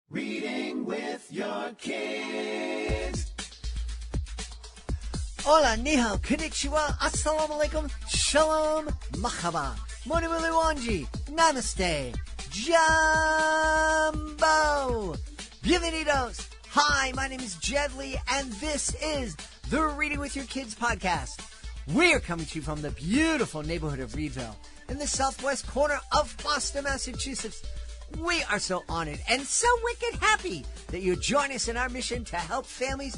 Reading with your kids. Hola, ni hao, konnichiwa, assalamu alaikum, shalom, mahaba, moni muli wanji, namaste, jumbo, bienvenidos. Hi, my name is Jed Lee, and this is the Reading with Your Kids podcast. We're coming to you from the beautiful neighborhood of Reedville in the southwest corner of Boston, Massachusetts. We are so honored and so wicked happy that you join us in our mission to help families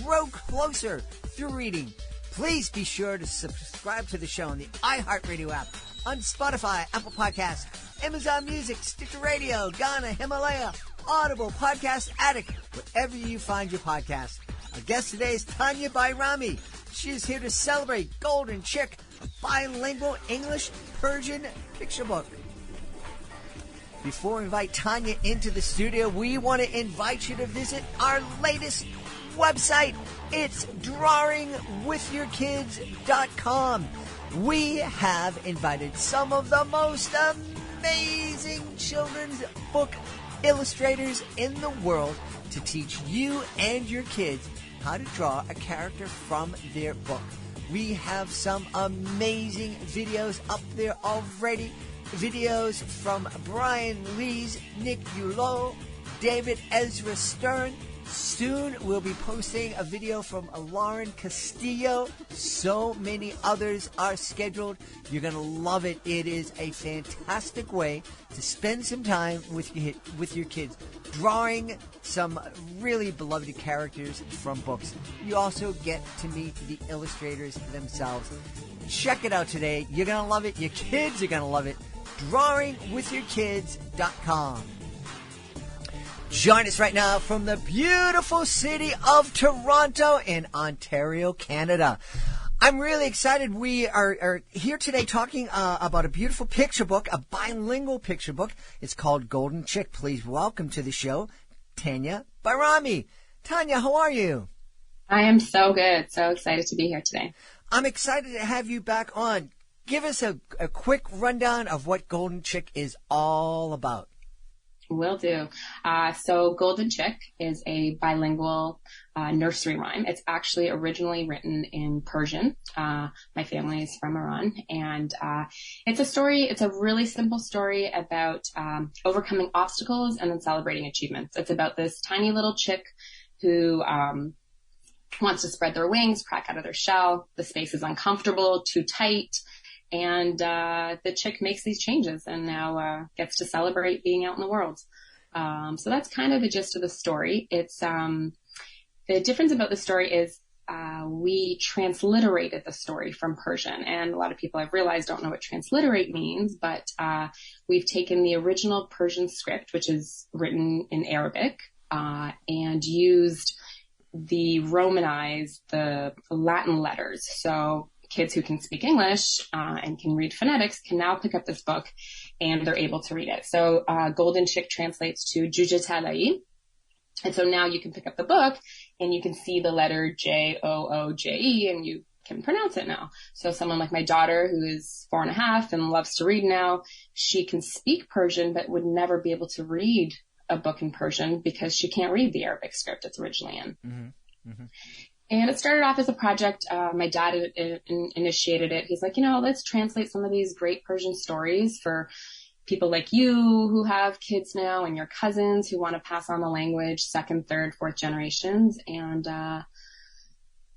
grow closer through reading. Please be sure to subscribe to the show on the iHeartRadio app, on Spotify, Apple Podcasts, Amazon Music, Stitcher Radio, Ghana, Himalaya, Audible, Podcast Addict, wherever you find your podcast. Our guest today is Tanya Bayrami. She is here to celebrate Golden Chick, a bilingual English-Persian picture book. Before we invite Tanya into the studio, we want to invite you to visit our latest website. It's drawingwithyourkids.com. We have invited some of the most amazing children's book illustrators in the world to teach you and your kids how to draw a character from their book. We have some amazing videos up there already. Videos from Brian Lees, Nick Ullo, David Ezra Stern. Soon we'll be posting a video from Lauren Castillo. So many others are scheduled. You're going to love it. It is a fantastic way to spend some time with your kids, drawing some really beloved characters from books. You also get to meet the illustrators themselves. Check it out today. You're going to love it. Your kids are going to love it. drawingwithyourkids.com. Join us right now from the beautiful city of Toronto in Ontario, Canada. I'm really excited. We are here today talking about a beautiful picture book, a bilingual picture book. It's called Golden Chick. Please welcome to the show, Tanya Bayrami. Tanya, how are you? I am so good. So excited to be here today. I'm excited to have you back on. Give us a quick rundown of what Golden Chick is all about. Will do. So Golden Chick is a bilingual nursery rhyme. It's actually originally written in Persian. My family is from Iran. And it's a story, it's a really simple story about overcoming obstacles and then celebrating achievements. It's about this tiny little chick who wants to spread their wings, crack out of their shell. The space is uncomfortable, too tight. And the chick makes these changes and now gets to celebrate being out in the world. So that's kind of the gist of the story. It's the difference about the story is we transliterated the story from Persian. And a lot of people I've realized don't know what transliterate means, but we've taken the original Persian script, which is written in Arabic, and used the Latin letters. So kids who can speak English and can read phonetics can now pick up this book and they're able to read it. So Golden Chick translates to Joojé Talãee. And so now you can pick up the book and you can see the letter Jooje and you can pronounce it now. So someone like my daughter who is 4.5 and loves to read now, she can speak Persian but would never be able to read a book in Persian because she can't read the Arabic script it's originally in. Mm-hmm. Mm-hmm. And it started off as a project. My dad initiated it. He's like, let's translate some of these great Persian stories for people like you who have kids now and your cousins who want to pass on the language, second, third, fourth generations. And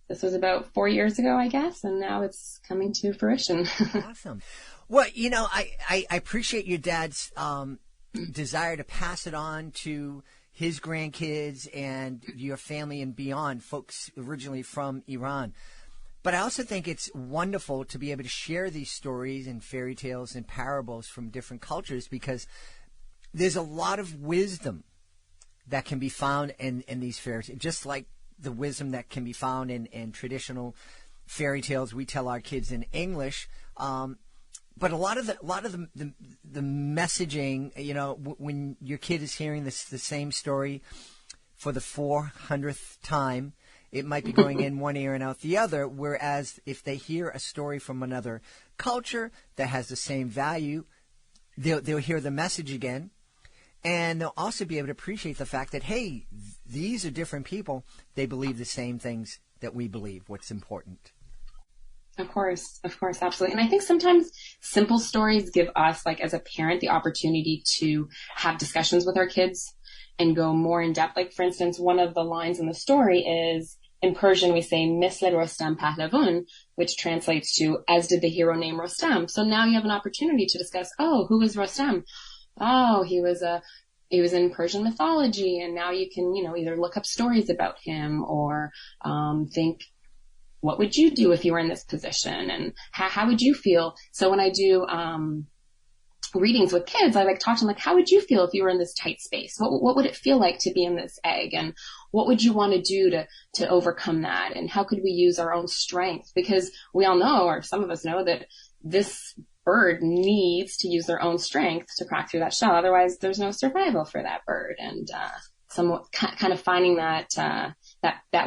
this was about 4 years ago, I guess, and now it's coming to fruition. Awesome. Well, I appreciate your dad's desire to pass it on to his grandkids and your family and beyond, folks originally from Iran. But I also think it's wonderful to be able to share these stories and fairy tales and parables from different cultures because there's a lot of wisdom that can be found in these fairy tales, just like the wisdom that can be found in traditional fairy tales we tell our kids in English. But a lot of the messaging, when your kid is hearing the same story for the 400th time, it might be going in one ear and out the other. Whereas if they hear a story from another culture that has the same value, they'll hear the message again, And they'll also be able to appreciate the fact that, hey, these are different people. They believe the same things that we believe, what's important. Of course, absolutely. And I think sometimes simple stories give us, like as a parent, the opportunity to have discussions with our kids and go more in depth. Like, for instance, one of the lines in the story is, in Persian, we say, Misle Rostam Pahlavun, which translates to, as did the hero named Rostam. So now you have an opportunity to discuss, oh, who is Rostam? Oh, he was in Persian mythology. And now you can, either look up stories about him or think, what would you do if you were in this position? And how would you feel? So when I do readings with kids, I like talk to them like, how would you feel if you were in this tight space? What would it feel like to be in this egg? And what would you want to do to overcome that? And how could we use our own strength? Because we all know, or some of us know, that this bird needs to use their own strength to crack through that shell. Otherwise, there's no survival for that bird. And somewhat kind of finding that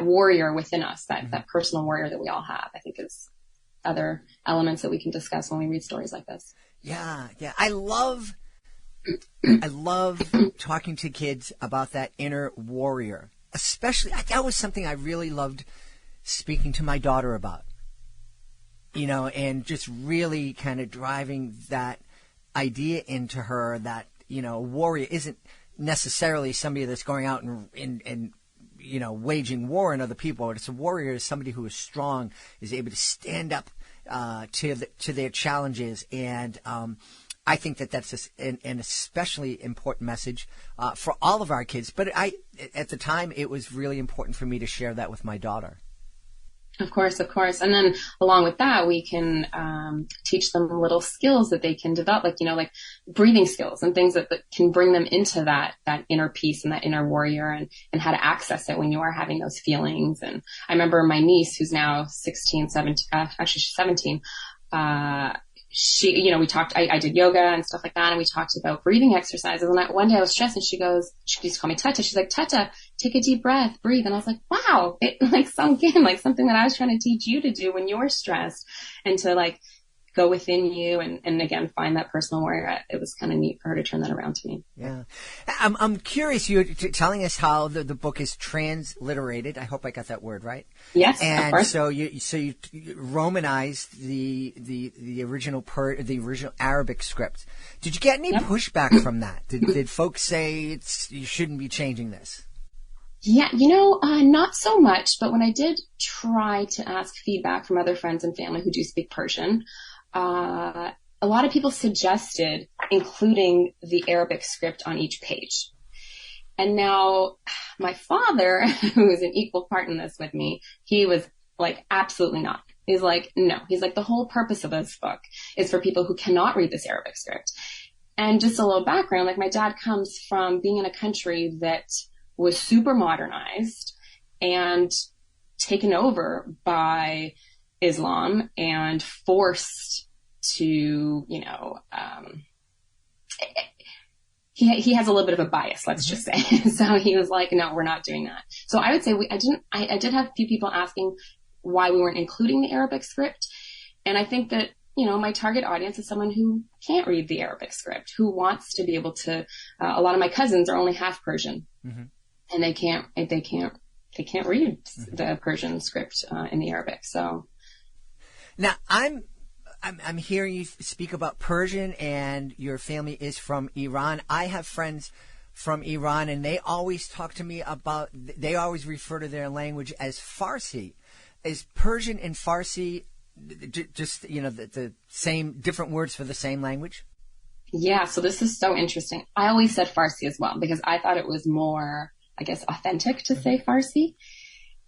warrior within us, that personal warrior that we all have, I think is other elements that we can discuss when we read stories like this. Yeah. I love talking to kids about that inner warrior. Especially, that was something I really loved speaking to my daughter about. And just really kind of driving that idea into her that, a warrior isn't necessarily somebody that's going out and waging war on other people. But it's a warrior is somebody who is strong, is able to stand up to their challenges. And I think that's an especially important message for all of our kids. But at the time, it was really important for me to share that with my daughter. Of course. And then along with that, we can teach them little skills that they can develop, like breathing skills and things that can bring them into that inner peace and that inner warrior and how to access it when you are having those feelings. And I remember my niece, who's now 16, 17, actually she's 17, we talked, I did yoga and stuff like that. And we talked about breathing exercises. And one day I was stressed and she used to call me Tata. She's like, Tata, take a deep breath, breathe. And I was like, wow, it sunk in, something that I was trying to teach you to do when you're stressed, and to go within you and again, find that personal warrior. It was kind of neat for her to turn that around to me. Yeah. I'm curious, you're telling us how the book is transliterated. I hope I got that word right. Yes, and of course. so you Romanized the original Arabic script. Did you get any pushback from that? Did folks say you shouldn't be changing this? Yeah, not so much, but when I did try to ask feedback from other friends and family who do speak Persian, a lot of people suggested including the Arabic script on each page. And now my father, who is an equal part in this with me, he was like, absolutely not. He's like, no. He's like, the whole purpose of this book is for people who cannot read this Arabic script. And just a little background, my dad comes from being in a country that was super modernized and taken over by Islam and forced to, he has a little bit of a bias, let's just say. So he was like, no, we're not doing that. So I would say I did have a few people asking why we weren't including the Arabic script. And I think that, my target audience is someone who can't read the Arabic script, who wants to be able to, a lot of my cousins are only half Persian. Mm-hmm. And they can't read the Persian script in the Arabic. So now I'm hearing you speak about Persian, and your family is from Iran. I have friends from Iran, and they always talk to me about. They always refer to their language as Farsi. Is Persian and Farsi just the same, different words for the same language? Yeah. So this is so interesting. I always said Farsi as well because I thought it was more, I guess, authentic to say Farsi.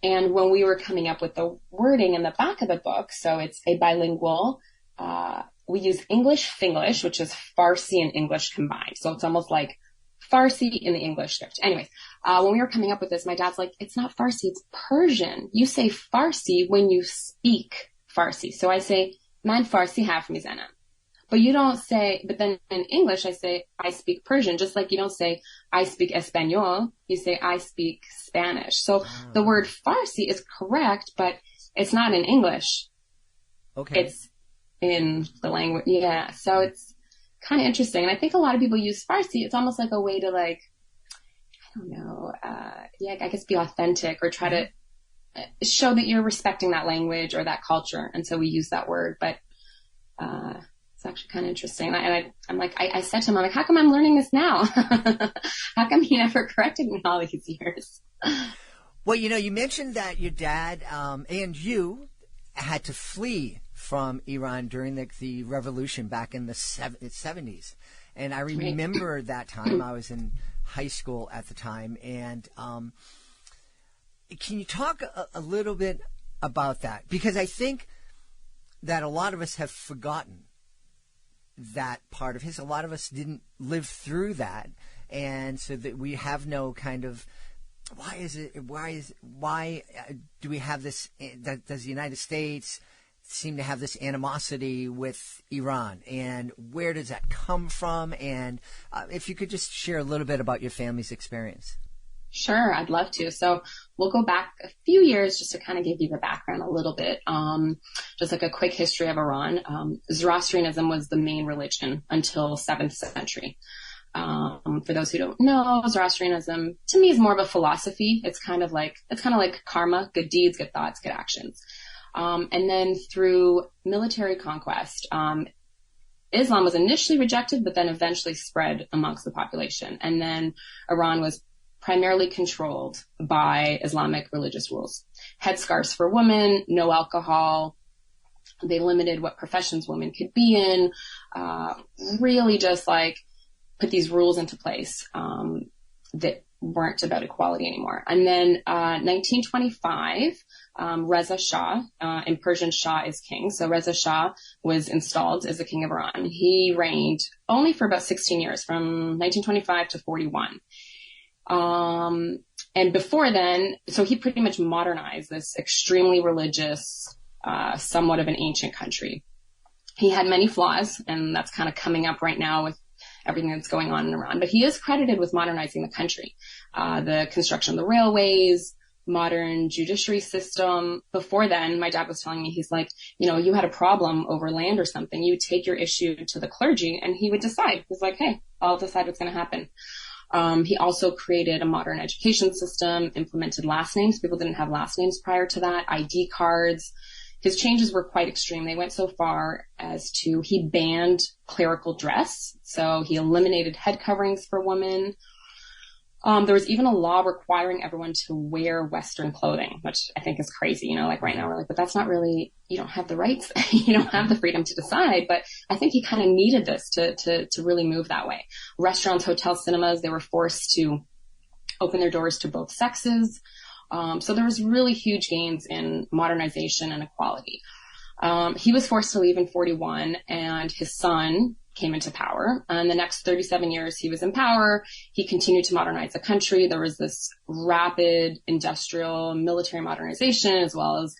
And when we were coming up with the wording in the back of the book, so it's a bilingual, we use English-Finglish, which is Farsi and English combined. So it's almost like Farsi in the English script. Anyways, when we were coming up with this, my dad's like, it's not Farsi, it's Persian. You say Farsi when you speak Farsi. So I say, man Farsi half mizanam. But you don't say, but then in English, I say, I speak Persian, just like you don't say, I speak Espanol, you say, I speak Spanish. So the word Farsi is correct, but it's not in English. Okay. It's in the language. Yeah. So it's kind of interesting. And I think a lot of people use Farsi. It's almost like a way to like, I don't know, I guess be authentic or try to show that you're respecting that language or that culture. And so we use that word, but it's actually kind of interesting. I'm like, I said to him, I'm like, how come I'm learning this now? How come he never corrected me all these years? Well, you mentioned that your dad and you had to flee from Iran during the revolution back in the 70s. And I remember that time. I was in high school at the time. And can you talk a little bit about that? Because I think that a lot of us have forgotten that part of his. A lot of us didn't live through that. And so that we have no kind of, why do we have this, does the United States seem to have this animosity with Iran, and where does that come from? And if you could just share a little bit about your family's experience. Sure, I'd love to. So we'll go back a few years just to kind of give you the background a little bit. Just like a quick history of Iran. Zoroastrianism was the main religion until 7th century. For those who don't know, Zoroastrianism to me is more of a philosophy. It's kind of like karma, good deeds, good thoughts, good actions. And then through military conquest, Islam was initially rejected, but then eventually spread amongst the population. And then Iran was primarily controlled by Islamic religious rules. Headscarves for women, no alcohol. They limited what professions women could be in. Really just like put these rules into place that weren't about equality anymore. And then 1925, Reza Shah, in Persian, Shah is king. So Reza Shah was installed as the king of Iran. He reigned only for about 16 years, from 1925 to 41. And before then, so he pretty much modernized this extremely religious, somewhat of an ancient country. He had many flaws, and that's kind of coming up right now with everything that's going on in Iran. But he is credited with modernizing the country. The construction of the railways, modern judiciary system. Before then, my dad was telling me, he's like, you had a problem over land or something, you take your issue to the clergy, and he would decide. He's like, hey, I'll decide what's going to happen. He also created a modern education system, implemented last names. People didn't have last names prior to that, ID cards. His changes were quite extreme. They went so far as he banned clerical dress. So he eliminated head coverings for women. There was even a law requiring everyone to wear Western clothing, which I think is crazy. Like right now we're like, but that's not really, you don't have the rights. You don't have the freedom to decide. But I think he kind of needed this to really move that way. Restaurants, hotels, cinemas, they were forced to open their doors to both sexes. So there was really huge gains in modernization and equality. He was forced to leave in 41, and his son came into power. And the next 37 years he was in power, he continued to modernize the country. There was this rapid industrial military modernization, as well as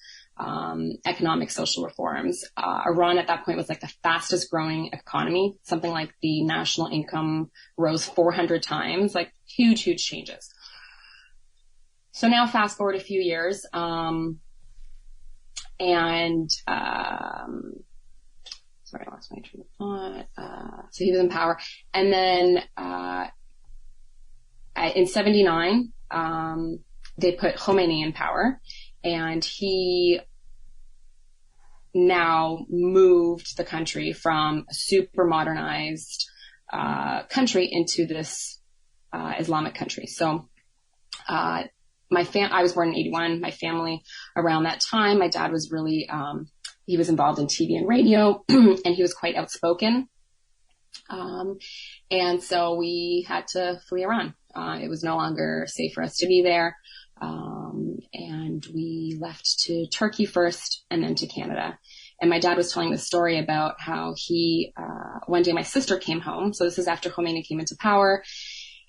economic social reforms. Iran at that point was like the fastest growing economy. Something like the national income rose 400 times, like huge, huge changes. So now fast forward a few years, sorry, I lost my train of thought. So he was in power. And then, in 79, they put Khomeini in power, and he now moved the country from a super modernized, country into this, Islamic country. So, I was born in 81. My family around that time, my dad was really, he was involved in TV and radio, and he was quite outspoken. And so we had to flee Iran. It was no longer safe for us to be there. And we left to Turkey first and then to Canada. And my dad was telling the story about how one day my sister came home. So this is after Khomeini came into power.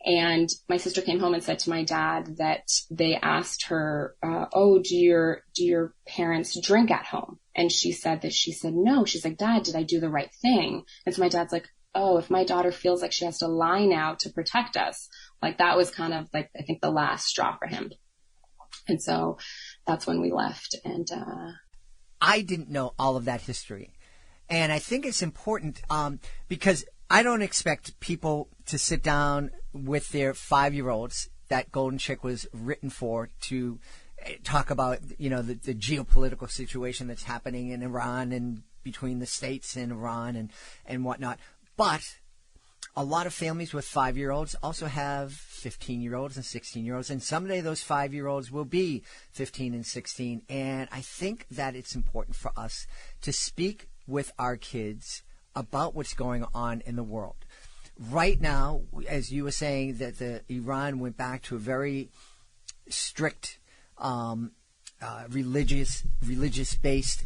And my sister came home and said to my dad that they asked her, do your parents drink at home? And she said no. She's like, Dad, did I do the right thing? And so my dad's like, oh, if my daughter feels like she has to lie now to protect us, like that was kind of like, I think the last straw for him. And so that's when we left. And, I didn't know all of that history. And I think it's important, because I don't expect people to sit down with their 5-year-olds that Golden Chick was written for to talk about, the geopolitical situation that's happening in Iran and between the States and Iran and whatnot. But a lot of families with 5-year-olds also have 15-year-olds and 16-year-olds, and someday those 5-year-olds will be 15 and 16. And I think that it's important for us to speak with our kids about what's going on in the world. Right now, as you were saying, that Iran went back to a very strict religious-based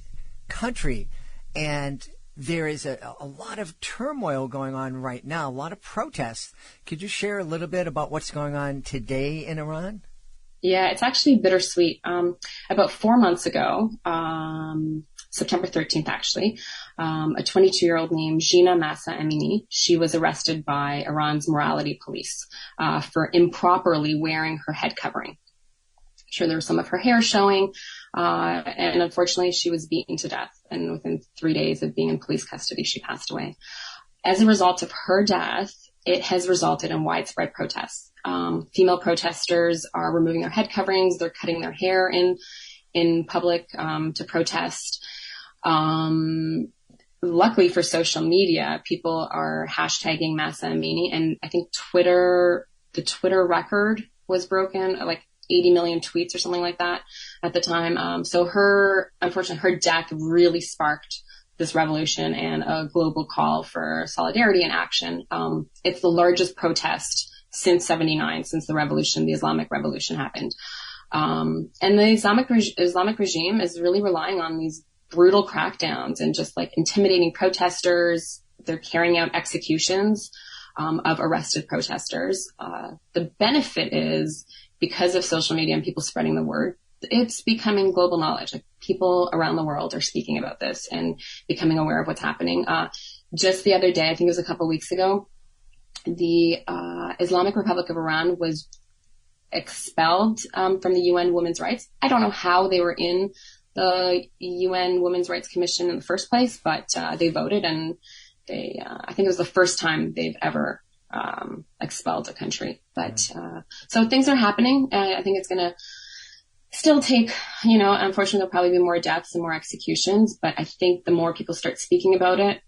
country, and there is a lot of turmoil going on right now, a lot of protests. Could you share a little bit about what's going on today in Iran? Yeah, it's actually bittersweet. About 4 months ago, September 13th, actually, a 22-year-old named Gina Masa Amini, she was arrested by Iran's morality police for improperly wearing her head covering. Sure, there was some of her hair showing, and unfortunately she was beaten to death, and within 3 days of being in police custody, she passed away. As a result of her death, it has resulted in widespread protests. Female protesters are removing their head coverings, they're cutting their hair in public to protest. Luckily for social media, people are hashtagging Masa Amini, and I think the Twitter record was broken, like 80 million tweets or something like that at the time. So unfortunately, her death really sparked this revolution and a global call for solidarity and action. It's the largest protest since 79, since the Islamic Revolution happened. And the Islamic regime is really relying on these brutal crackdowns and just like intimidating protesters. They're carrying out executions of arrested protesters. The benefit is, because of social media and people spreading the word, it's becoming global knowledge. Like, people around the world are speaking about this and becoming aware of what's happening. Just the other day, I think it was a couple weeks ago, the Islamic Republic of Iran was expelled from the UN Women's Rights. I don't know how they were in the UN Women's Rights Commission in the first place, but they voted, and I think it was the first time they've ever expelled a country. But so things are happening. I think it's going to still take, unfortunately, there'll probably be more deaths and more executions. But I think the more people start speaking about it,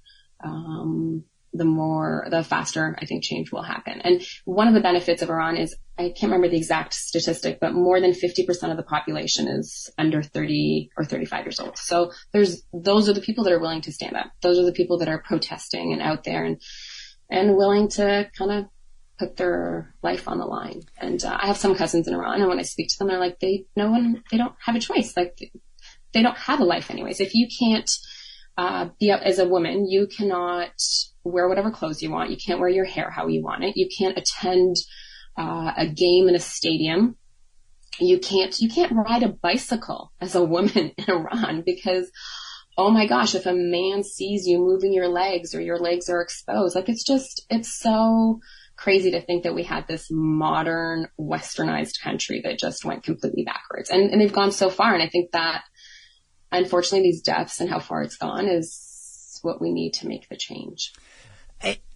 the faster I think change will happen. And one of the benefits of Iran is, I can't remember the exact statistic, but more than 50% of the population is under 30 or 35 years old. So those are the people that are willing to stand up. Those are the people that are protesting and out there and willing to kind of put their life on the line. And I have some cousins in Iran, and when I speak to them, they're like, they don't have a choice. Like, they don't have a life anyways. If you can't be out as a woman, you cannot wear whatever clothes you want. You can't wear your hair how you want it. You can't attend a game in a stadium. You can't ride a bicycle as a woman in Iran because, oh my gosh, if a man sees you moving your legs or your legs are exposed, like, it's so crazy to think that we had this modern westernized country that just went completely backwards. And they've gone so far. And I think that, unfortunately, these deaths and how far it's gone is what we need to make the change.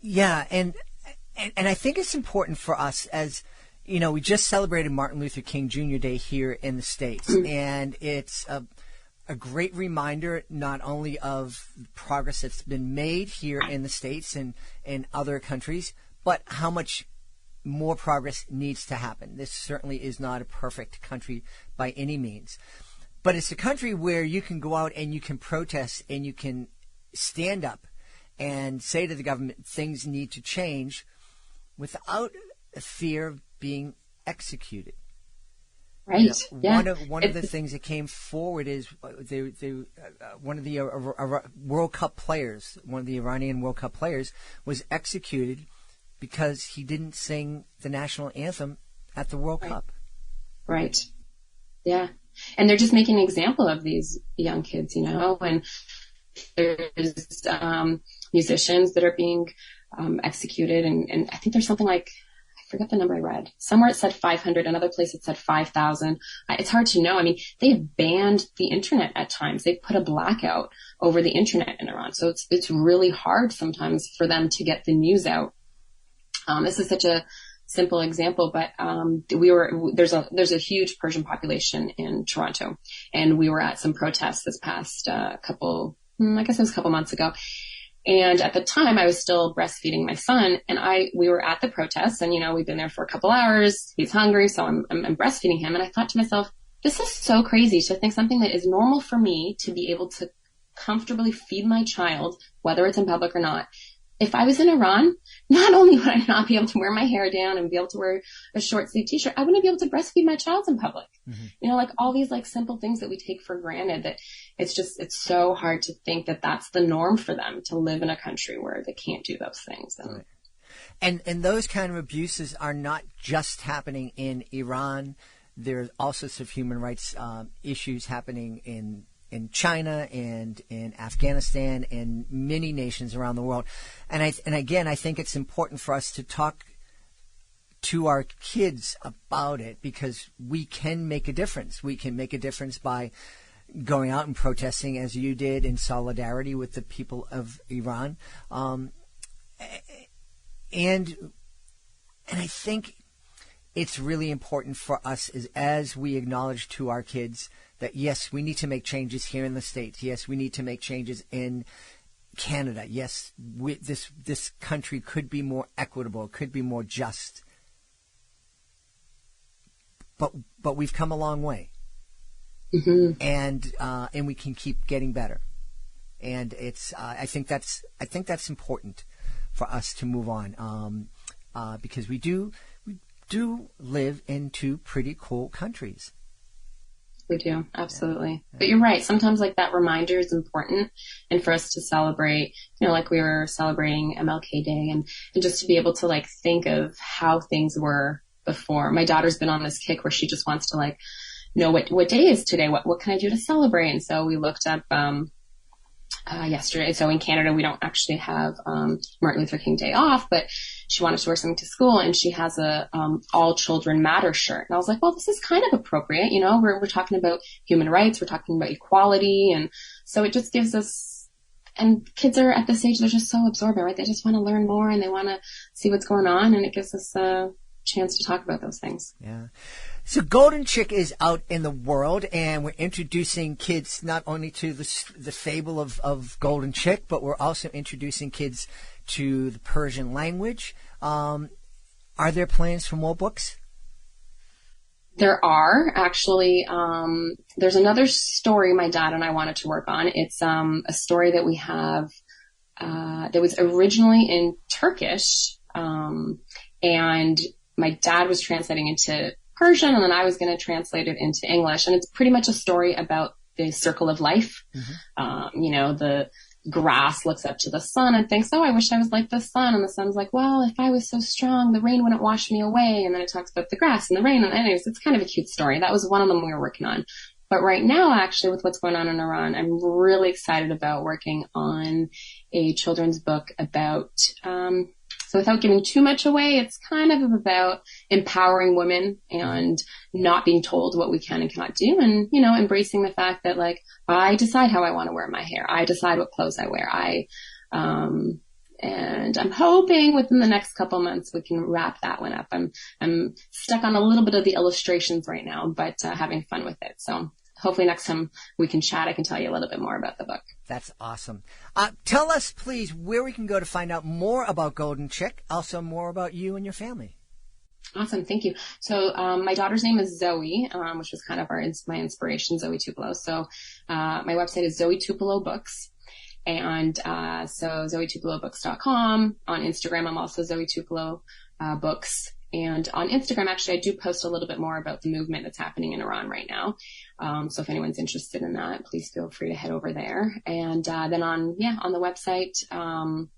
Yeah. And I think it's important for us, as, we just celebrated Martin Luther King Jr. Day here in the States. And it's a great reminder not only of progress that's been made here in the States and in other countries, but how much more progress needs to happen. This certainly is not a perfect country by any means. But it's a country where you can go out and you can protest and you can stand up and say to the government things need to change without a fear of being executed. Right. One of the things that came forward is one of the World Cup players, one of the Iranian World Cup players, was executed because he didn't sing the national anthem at the World Cup. Right. Yeah. And they're just making an example of these young kids, and there's musicians that are being executed. And I think there's something like, I forget the number I read. Somewhere it said 500, another place it said 5,000. It's hard to know. I mean, they've banned the internet at times. They put a blackout over the internet in Iran. So it's really hard sometimes for them to get the news out. This is such a simple example, but there's a huge Persian population in Toronto, and we were at some protests this past couple months ago. And at the time I was still breastfeeding my son, and we were at the protests, and we've been there for a couple hours. He's hungry, so I'm breastfeeding him. And I thought to myself, this is so crazy to think something that is normal for me to be able to comfortably feed my child, whether it's in public or not. If I was in Iran, not only would I not be able to wear my hair down and be able to wear a short sleeve t-shirt, I wouldn't be able to breastfeed my child in public. Mm-hmm. Like all these like simple things that we take for granted, that it's so hard to think that that's the norm for them to live in a country where they can't do those things. And those kind of abuses are not just happening in Iran. There's all sorts of human rights issues happening in China and in Afghanistan and many nations around the world. And again, I think it's important for us to talk to our kids about it, because we can make a difference. We can make a difference by going out and protesting, as you did, in solidarity with the people of Iran. And I think it's really important for us as we acknowledge to our kids that, yes, we need to make changes here in the States. Yes, we need to make changes in Canada. Yes, this country could be more equitable, could be more just. But we've come a long way. Mm-hmm. And we can keep getting better. And I think that's important for us to move on, because we do live in two pretty cool countries. We do, absolutely. Yeah. But you're right. Sometimes like that reminder is important, and for us to celebrate, like we were celebrating MLK Day, and just to be able to like think of how things were before. My daughter's been on this kick where she just wants to like know what day is today, what can I do to celebrate? And so we looked up yesterday. So in Canada, we don't actually have Martin Luther King Day off, but she wanted to wear something to school, and she has a All Children Matter shirt. And I was like, well, this is kind of appropriate. We're talking about human rights. We're talking about equality. And so it just gives us, and kids are at this age, they're just so absorbent, right? They just want to learn more, and they want to see what's going on. And it gives us a chance to talk about those things. Yeah. So Golden Chick is out in the world, and we're introducing kids not only to the fable of Golden Chick, but we're also introducing kids to the Persian language. Are there plans for more books? There are, actually. There's another story my dad and I wanted to work on. It's a story that we have that was originally in Turkish, and my dad was translating into Persian, and then I was going to translate it into English. And it's pretty much a story about the circle of life. Mm-hmm. The grass looks up to the sun and thinks, oh, I wish I was like the sun. And the sun's like, well, if I was so strong, the rain wouldn't wash me away. And then it talks about the grass and the rain. And anyways, it's kind of a cute story. That was one of them we were working on. But right now, actually, with what's going on in Iran, I'm really excited about working on a children's book about, so without giving too much away, it's kind of about empowering women and not being told what we can and cannot do, and, embracing the fact that, like, I decide how I want to wear my hair. I decide what clothes I wear. And I'm hoping within the next couple months we can wrap that one up. I'm stuck on a little bit of the illustrations right now, but having fun with it. So hopefully next time we can chat, I can tell you a little bit more about the book. That's awesome. Tell us, please, where we can go to find out more about Golden Chick, also more about you and your family. Awesome. Thank you. So my daughter's name is Zoe, which was kind of my inspiration, Zoe Tupelo. So my website is Zoe Tupelo Books. And so ZoeTupeloBooks.com. On Instagram, I'm also Zoe Tupelo Books. And on Instagram, actually, I do post a little bit more about the movement that's happening in Iran right now. So if anyone's interested in that, please feel free to head over there. And then on the website,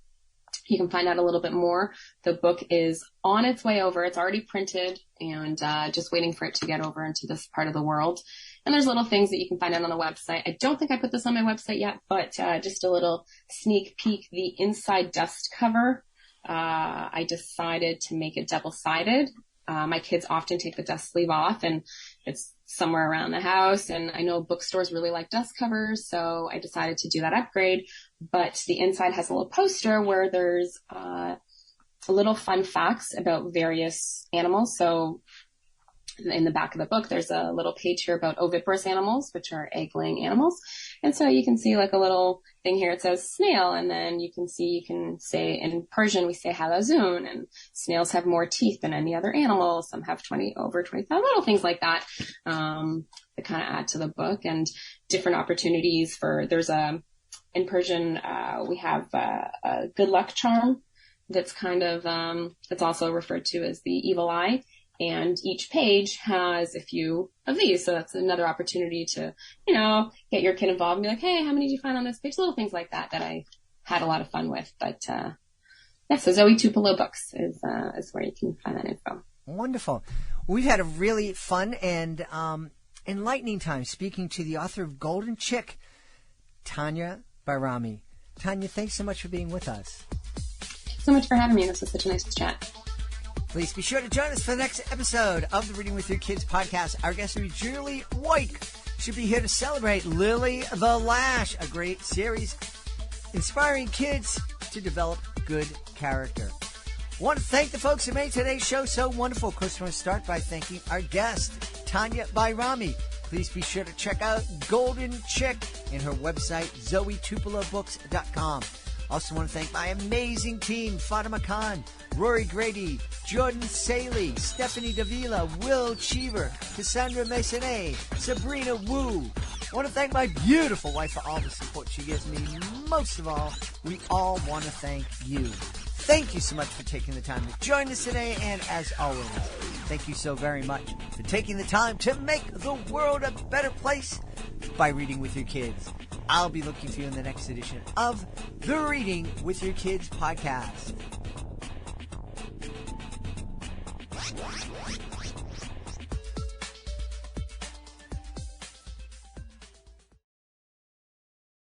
you can find out a little bit more. The book is on its way over. It's already printed and just waiting for it to get over into this part of the world. And there's little things that you can find out on the website. I don't think I put this on my website yet, but just a little sneak peek. The inside dust cover I decided to make it double-sided. My kids often take the dust sleeve off and it's somewhere around the house. And I know bookstores really like dust covers, so I decided to do that upgrade. But the inside has a little poster where there's little fun facts about various animals. So in the back of the book, there's a little page here about oviparous animals, which are egg-laying animals. And so you can see like a little thing here. It says snail. And then you can say in Persian, we say halazun, and snails have more teeth than any other animal. Some have over 20,000, little things like that, that kind of add to the book, and different opportunities in Persian, we have a good luck charm that's kind of, that's also referred to as the evil eye. And each page has a few of these. So that's another opportunity to, get your kid involved and be like, hey, how many did you find on this page? Little things like that I had a lot of fun with. But, so Zoe Tupelo Books is where you can find that info. Wonderful. We've had a really fun and enlightening time speaking to the author of Golden Chick, Tanya Bayrami. Tanya, thanks so much for being with us. Thanks so much for having me. This was such a nice chat. Please be sure to join us for the next episode of the Reading with Your Kids podcast. Our guest will be Julie White. She'll be here to celebrate Lily the Lash, a great series inspiring kids to develop good character. Want to thank the folks who made today's show so wonderful. Of course, I want to start by thanking our guest, Tanya Bayrami. Please be sure to check out Golden Chick in her website, ZoeTupeloBooks.com. Also want to thank my amazing team, Fatima Khan, Rory Grady, Jordan Saley, Stephanie Davila, Will Cheever, Cassandra Masonet, Sabrina Wu. I want to thank my beautiful wife for all the support she gives me. Most of all, we all want to thank you. Thank you so much for taking the time to join us today, and as always, thank you so very much for taking the time to make the world a better place by reading with your kids. I'll be looking for you in the next edition of the Reading with Your Kids podcast.